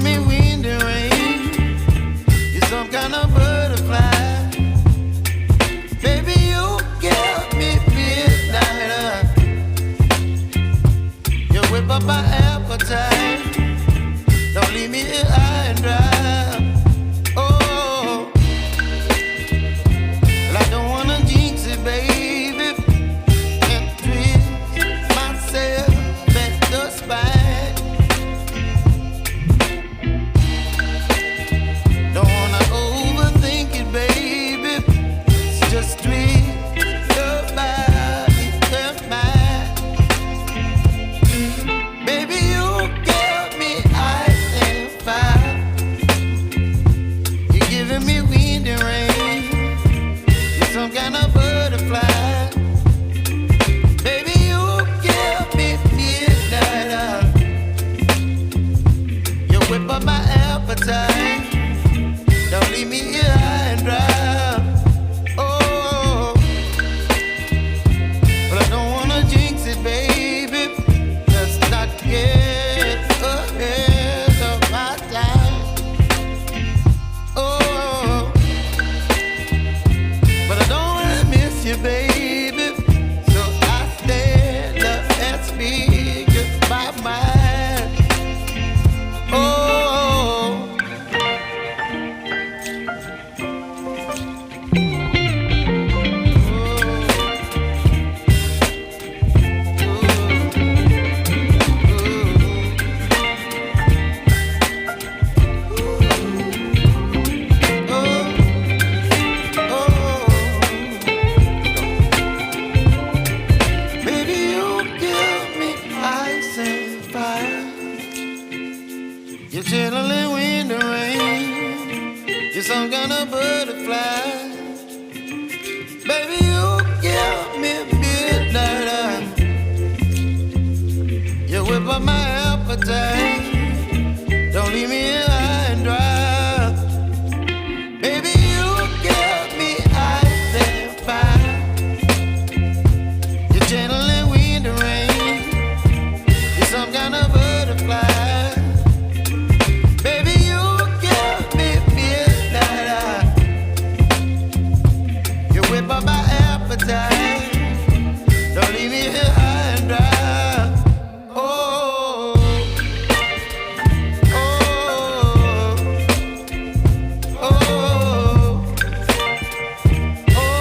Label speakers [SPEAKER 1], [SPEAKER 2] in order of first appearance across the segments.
[SPEAKER 1] me wind and rain. You're some kind of butterfly. Baby, you give me midnight. You whip up my appetite. Don't leave me here high and dry. Oh, well, I don't wanna jinx it, baby, and twist myself at the spine. Don't wanna overthink it, baby. It's just twist your body and mine. Baby, you give me ice and fire. You're giving me wind and rain. You're some kind of butterfly. Baby, you give me midnight. You whip up my appetite. Don't leave me here high and dry. Oh, but I don't wanna jinx it, baby. Let's not get ahead of my time. Oh, but I don't wanna miss you, baby. So I stand up and speak my mind. Oh. Baby, you give me ice and fire. You're chilling wind and rain. You're some kind of butterfly. Baby, you give me midnight. You whip up my appetite. Don't leave me here high and dry. Baby, you give me ice and fire. You're channeling wind and rain. You're some kind of butterfly. Baby, you give me midnight. You whip up my appetite. Don't leave me here high and dry. Oh, oh, oh, oh,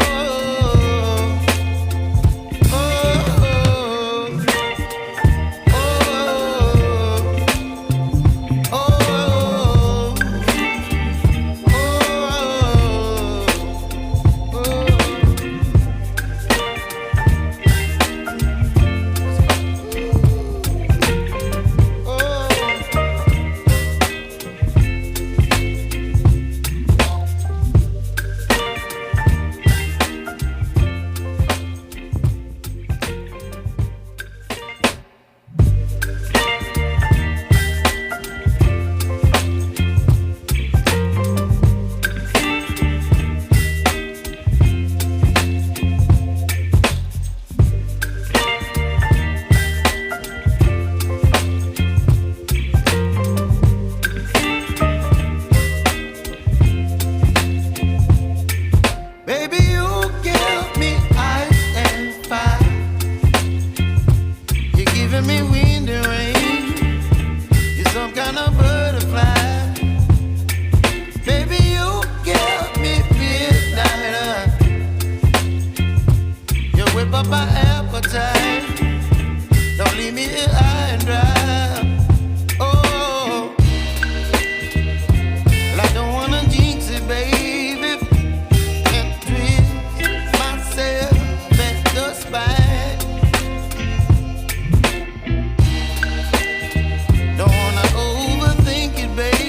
[SPEAKER 1] baby, you give me ice and fire. You're giving me wind and rain. You're some kind of butterfly. Baby, you give me midnight. You whip up my appetite. Don't leave me here high and dry. Oh, well, I don't wanna jinx it, baby, and twist myself at the spine. Don't wanna overthink it, baby.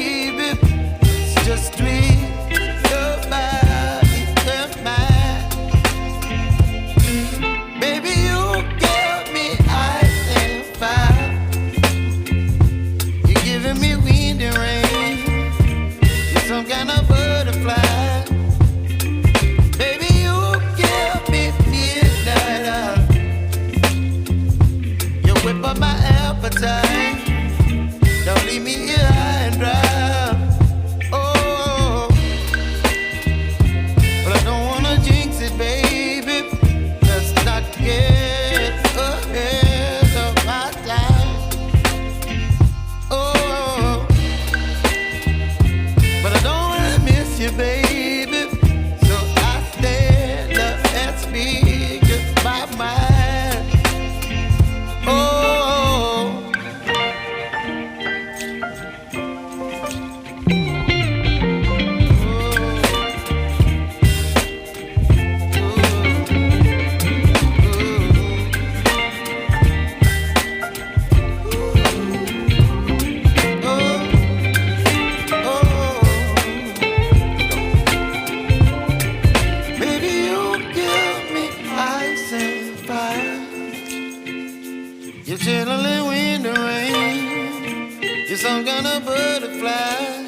[SPEAKER 1] a butterfly.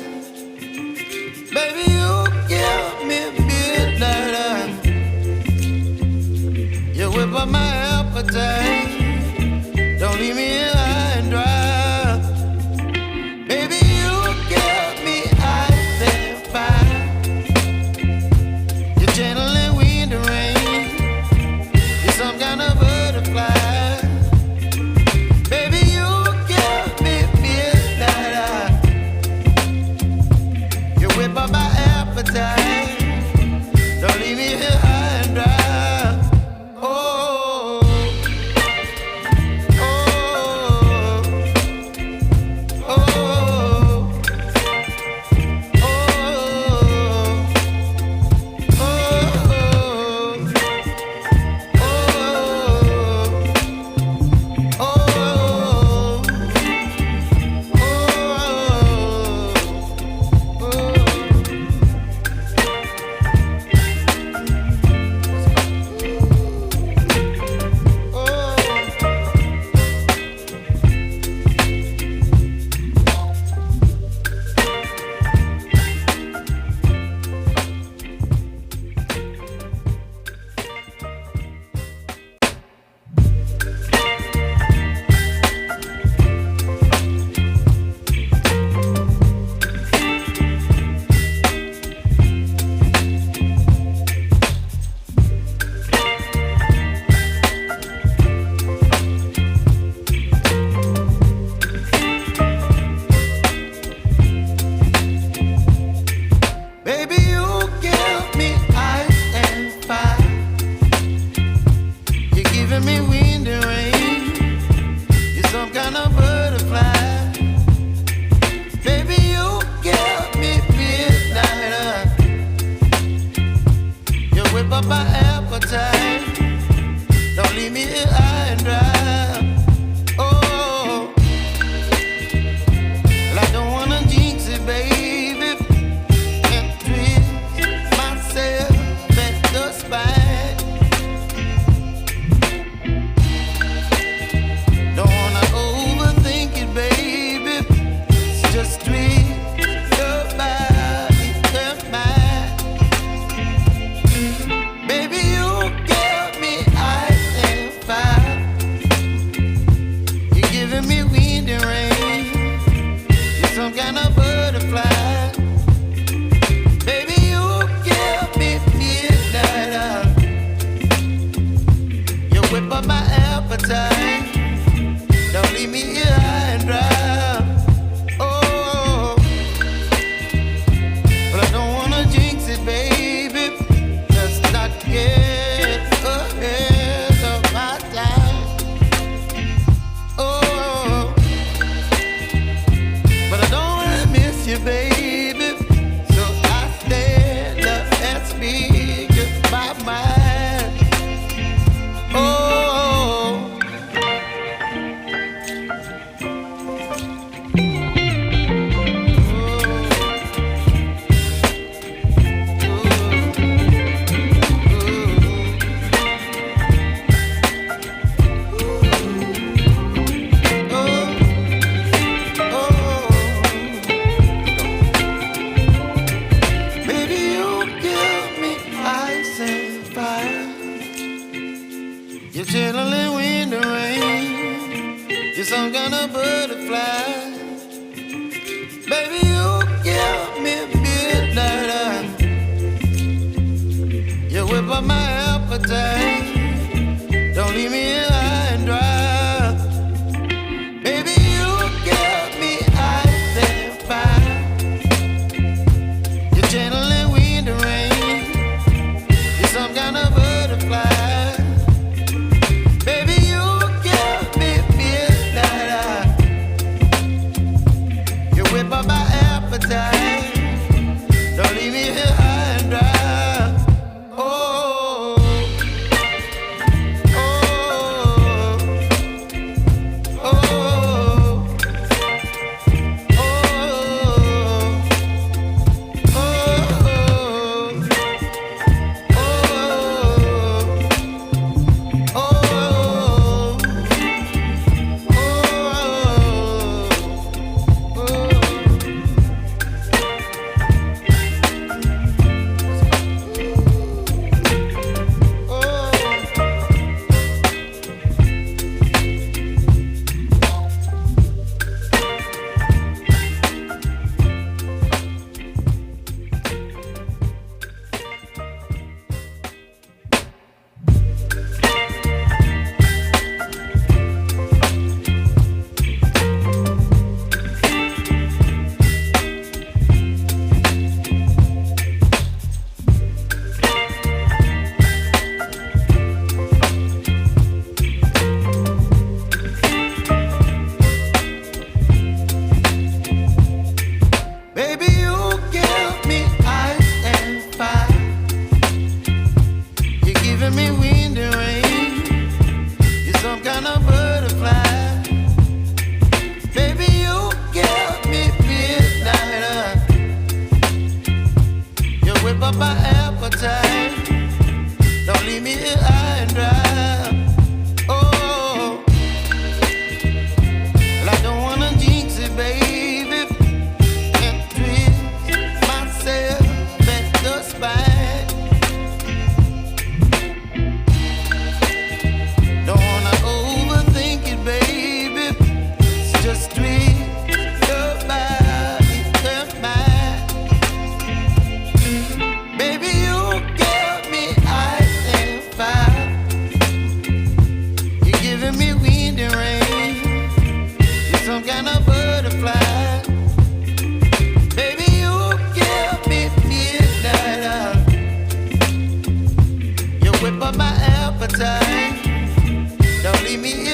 [SPEAKER 1] Baby, you give me midnight. You whip up my appetite. Don't leave me here high and dry. Baby, you give me ice and fire. You're channeling wind and rain. You're some kind of butterfly. Baby, you give me midnight. You whip up my appetite. Don't leave me here high and dry.
[SPEAKER 2] By
[SPEAKER 1] up my appetite. Don't leave me